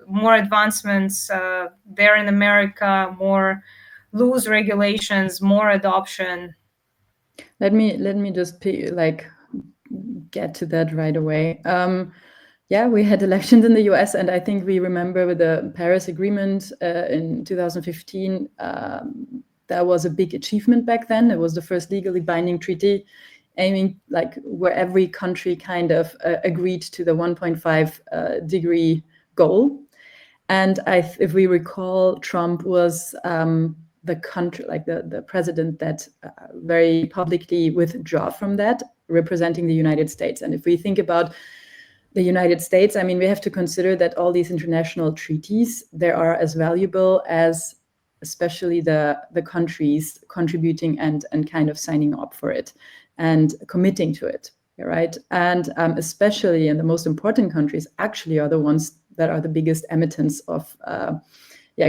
more advancements there in America, more loose regulations, more adoption? Let me just get to that right away. Yeah, we had elections in the US, and I think we remember with the Paris Agreement in 2015, that was a big achievement back then. It was the first legally binding treaty aiming where every country kind of agreed to the 1.5 degree goal. And if we recall, Trump was the country, the president that very publicly withdraw from that, representing the United States. And if we think about the United States, I mean, we have to consider that all these international treaties, they are as valuable as especially the countries contributing and kind of signing up for it and committing to it, right? And especially in the most important countries actually are the ones that are the biggest emittents of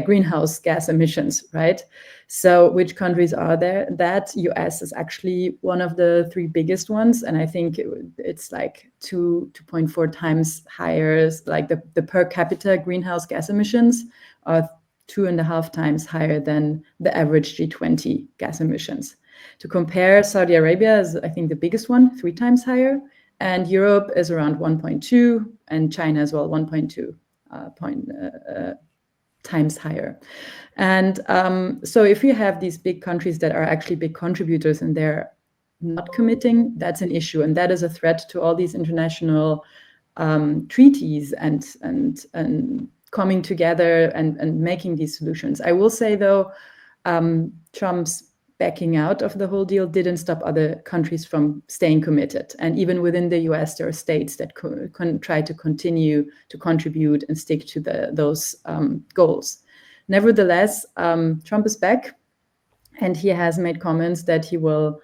greenhouse gas emissions, right? So which countries are there? That US is actually one of the 3 biggest ones. And I think it's like 2.4 times higher. Like the per capita greenhouse gas emissions are 2.5 times higher than the average G20 gas emissions. To compare, Saudi Arabia is, I think, the biggest one, 3 times higher. And Europe is around 1.2, and China as well, 1.2 times higher. And so if you have these big countries that are actually big contributors and they're not committing, that's an issue. And that is a threat to all these international treaties and coming together and making these solutions. I will say, though, Trump's backing out of the whole deal didn't stop other countries from staying committed. And even within the US, there are states that try to continue to contribute and stick to those goals. Nevertheless, Trump is back, and he has made comments that he will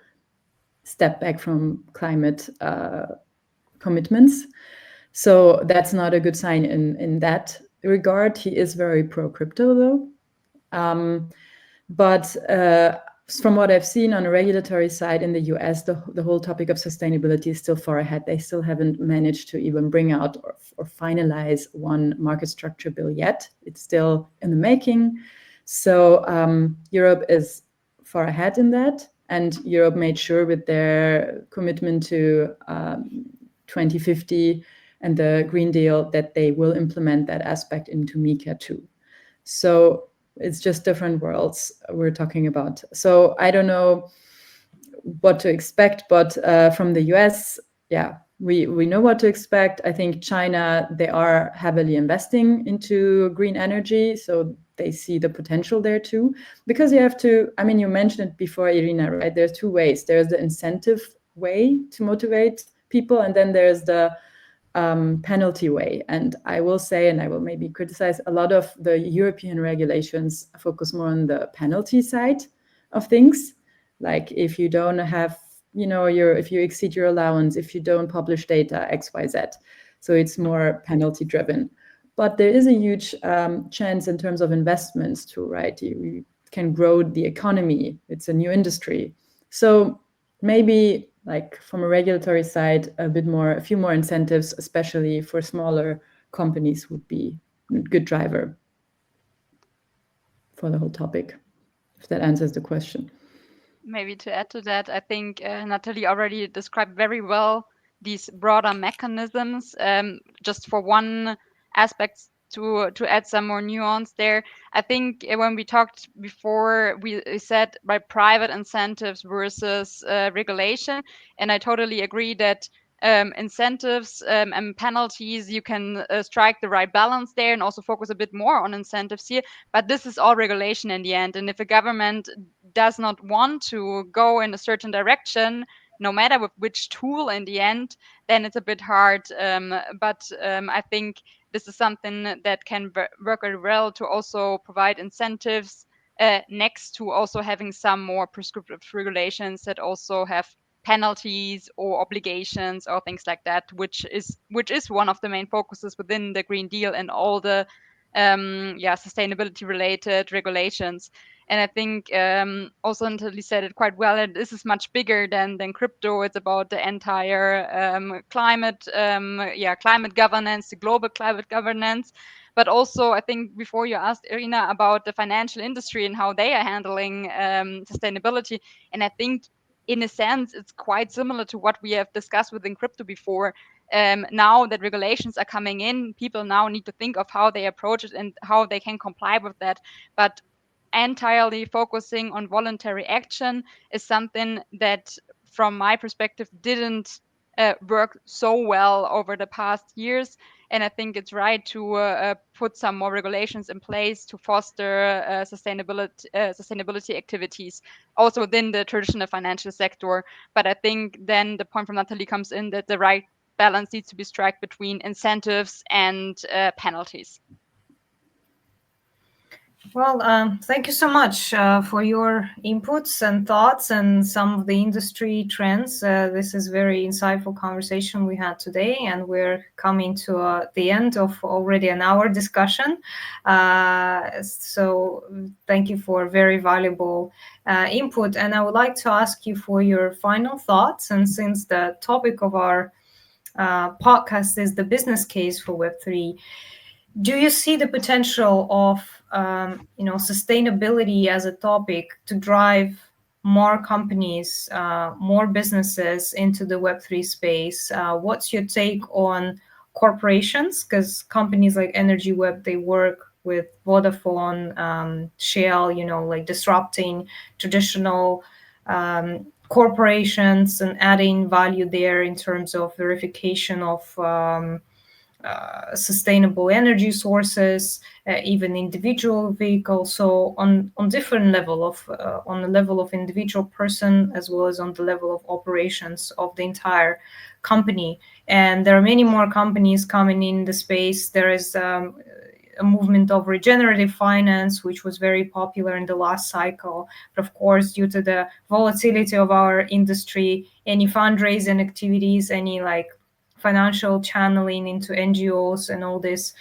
step back from climate commitments. So that's not a good sign in that regard, he is very pro-crypto, though. But from what I've seen on a regulatory side in the US, the whole topic of sustainability is still far ahead. They still haven't managed to even bring out or finalize one market structure bill yet. It's still in the making. So Europe is far ahead in that. And Europe made sure with their commitment to 2050 and the Green Deal that they will implement that aspect into MiCA too. So it's just different worlds we're talking about. So I don't know what to expect, but from the US, yeah, we know what to expect. I think China, they are heavily investing into green energy, so they see the potential there too. Because you have to, I mean, you mentioned it before, Irina, right? There's two ways. There's the incentive way to motivate people, and then there's the penalty way. And I will say, and I will maybe criticize, a lot of the European regulations focus more on the penalty side of things. Like if you don't have, if you exceed your allowance, if you don't publish data, X, Y, Z. So it's more penalty driven. But there is a huge chance in terms of investments too, right? You can grow the economy. It's a new industry. So maybe like from a regulatory side, a few more incentives, especially for smaller companies, would be a good driver for the whole topic, if that answers the question. Maybe to add to that, I think Nathalie already described very well these broader mechanisms. Just for one aspect to add some more nuance there, I think when we talked before, we said by private incentives versus regulation, and I totally agree that incentives and penalties, you can strike the right balance there and also focus a bit more on incentives here. But this is all regulation in the end. And if a government does not want to go in a certain direction, no matter with which tool in the end, then it's a bit hard. But I think this is something that can work very well to also provide incentives next to also having some more prescriptive regulations that also have penalties or obligations or things like that, which is one of the main focuses within the Green Deal and all the sustainability related regulations. And I think also Nathalie said it quite well, and this is much bigger than crypto. It's about the entire climate governance, the global climate governance. But also, I think before you asked Irina about the financial industry and how they are handling sustainability, and I think in a sense, it's quite similar to what we have discussed within crypto before. Now that regulations are coming in, people now need to think of how they approach it and how they can comply with that. But entirely focusing on voluntary action is something that, from my perspective, didn't work so well over the past years. And I think it's right to put some more regulations in place to foster sustainability activities also within the traditional financial sector. But I think then the point from Nathalie comes in that the right balance needs to be struck between incentives and penalties. Well, thank you so much for your inputs and thoughts and some of the industry trends. This is very insightful conversation we had today, and we're coming to the end of already an hour discussion. So thank you for very valuable input. And I would like to ask you for your final thoughts. And since the topic of our podcast is the business case for Web3, do you see the potential of sustainability as a topic to drive more companies, more businesses into the Web3 space? What's your take on corporations? Because companies like Energy Web, they work with Vodafone, Shell, like disrupting traditional corporations and adding value there in terms of verification of sustainable energy sources, even individual vehicles. So on different level of on the level of individual person as well as on the level of operations of the entire company. And there are many more companies coming in the space. There is a movement of regenerative finance, which was very popular in the last cycle. But of course, due to the volatility of our industry, any fundraising activities, any like financial channeling into NGOs and all this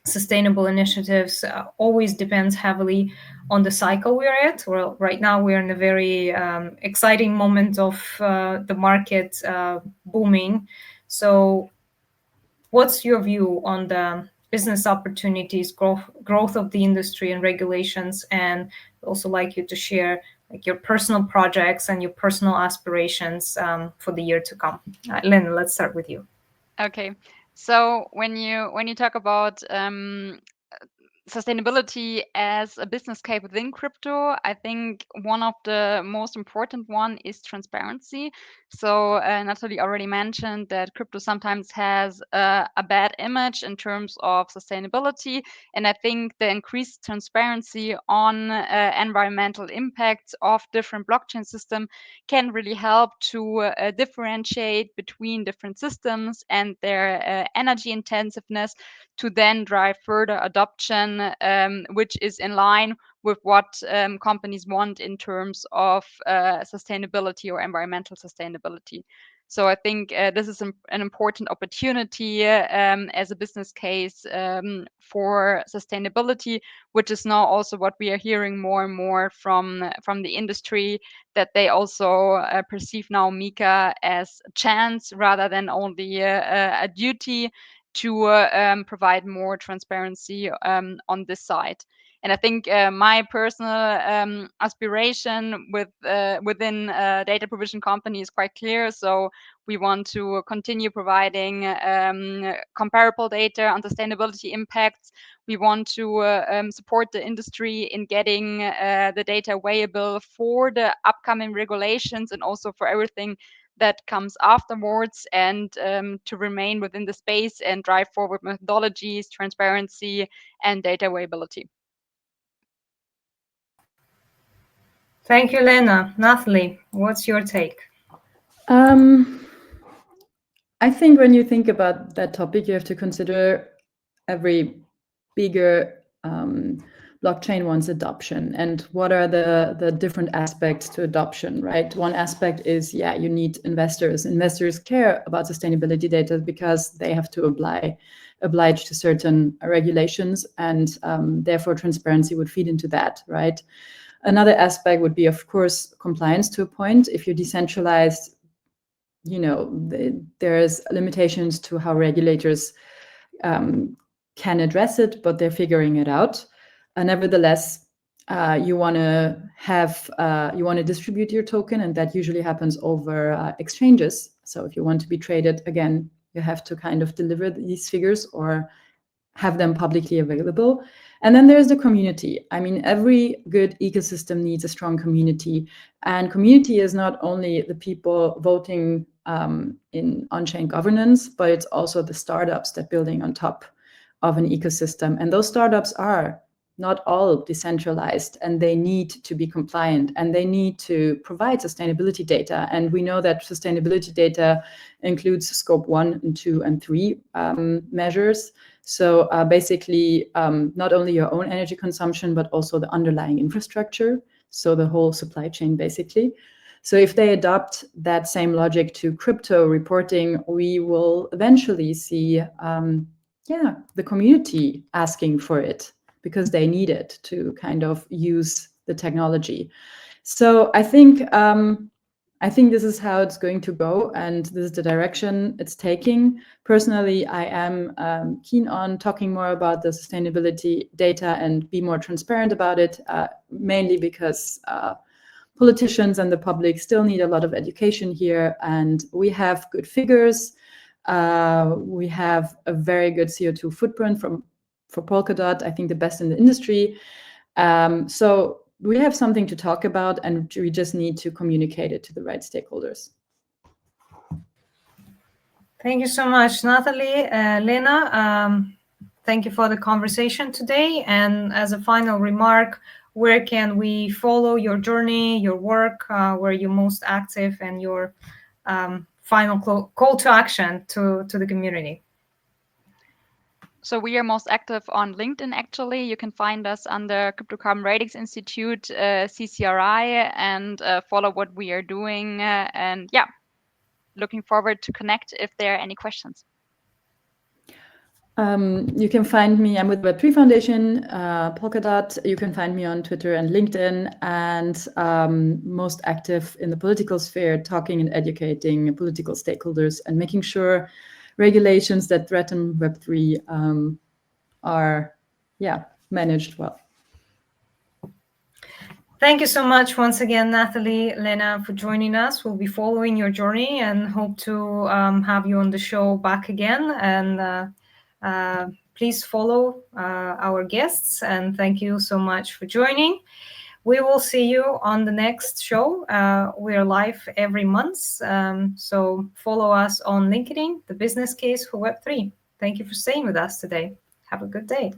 sustainable initiatives always depends heavily on the cycle we're at. Well, right now we're in a very exciting moment of the market booming. So what's your view on the business opportunities, growth of the industry and regulations? And also like you to share like your personal projects and your personal aspirations for the year to come. Lena, let's start with you. Okay, so when you talk about sustainability as a business case within crypto, I think one of the most important one is transparency. So Nathalie already mentioned that crypto sometimes has a bad image in terms of sustainability, and I think the increased transparency on environmental impacts of different blockchain systems can really help to differentiate between different systems and their energy intensiveness to then drive further adoption, which is in line with what companies want in terms of sustainability or environmental sustainability. So I think this is an important opportunity as a business case for sustainability, which is now also what we are hearing more and more from the industry, that they also perceive now MiCA as a chance rather than only a duty to provide more transparency on this side. And I think my personal aspiration within data provision company is quite clear. So we want to continue providing comparable data on sustainability impacts. We want to support the industry in getting the data available for the upcoming regulations and also for everything that comes afterwards, and to remain within the space and drive forward methodologies, transparency, and data availability. Thank you, Lena. Nathalie, what's your take? I think when you think about that topic, you have to consider every bigger blockchain wants adoption, and what are the different aspects to adoption, right? One aspect is, yeah, you need investors. Investors care about sustainability data because they have to oblige to certain regulations, and therefore transparency would feed into that, right? Another aspect would be, of course, compliance to a point. If you're decentralized, there's limitations to how regulators can address it, but they're figuring it out. Nevertheless, you want to distribute your token, and that usually happens over exchanges. So if you want to be traded, again, you have to kind of deliver these figures or have them publicly available. And then there's the community. I mean, every good ecosystem needs a strong community. And community is not only the people voting in on-chain governance, but it's also the startups that building on top of an ecosystem. And those startups are not all decentralized, and they need to be compliant, and they need to provide sustainability data. And we know that sustainability data includes scope 1 and 2 and 3 measures. So basically, not only your own energy consumption, but also the underlying infrastructure. So the whole supply chain, basically. So if they adopt that same logic to crypto reporting, we will eventually see, the community asking for it because they need it to kind of use the technology. So I think this is how it's going to go, and this is the direction it's taking. Personally, I am keen on talking more about the sustainability data and be more transparent about it, mainly because politicians and the public still need a lot of education here, and we have good figures. We have a very good CO2 footprint for Polkadot, I think the best in the industry. So we have something to talk about, and we just need to communicate it to the right stakeholders. Thank you so much, Nathalie. Lena, thank you for the conversation today. And as a final remark, where can we follow your journey, your work, where you're most active, and your final call to action to the community? So we are most active on LinkedIn, actually. You can find us under Crypto Carbon Ratings Institute, CCRI, and follow what we are doing. And yeah, looking forward to connect if there are any questions. You can find me, I'm with Web3 Foundation, Polkadot. You can find me on Twitter and LinkedIn, and most active in the political sphere, talking and educating political stakeholders and making sure regulations that threaten Web3 are managed well. Thank you so much once again, Nathalie, Lena, for joining us. We'll be following your journey and hope to have you on the show back again. And please follow our guests. And thank you so much for joining. We will see you on the next show. We are live every month. So follow us on LinkedIn, The Business Case for Web3. Thank you for staying with us today. Have a good day.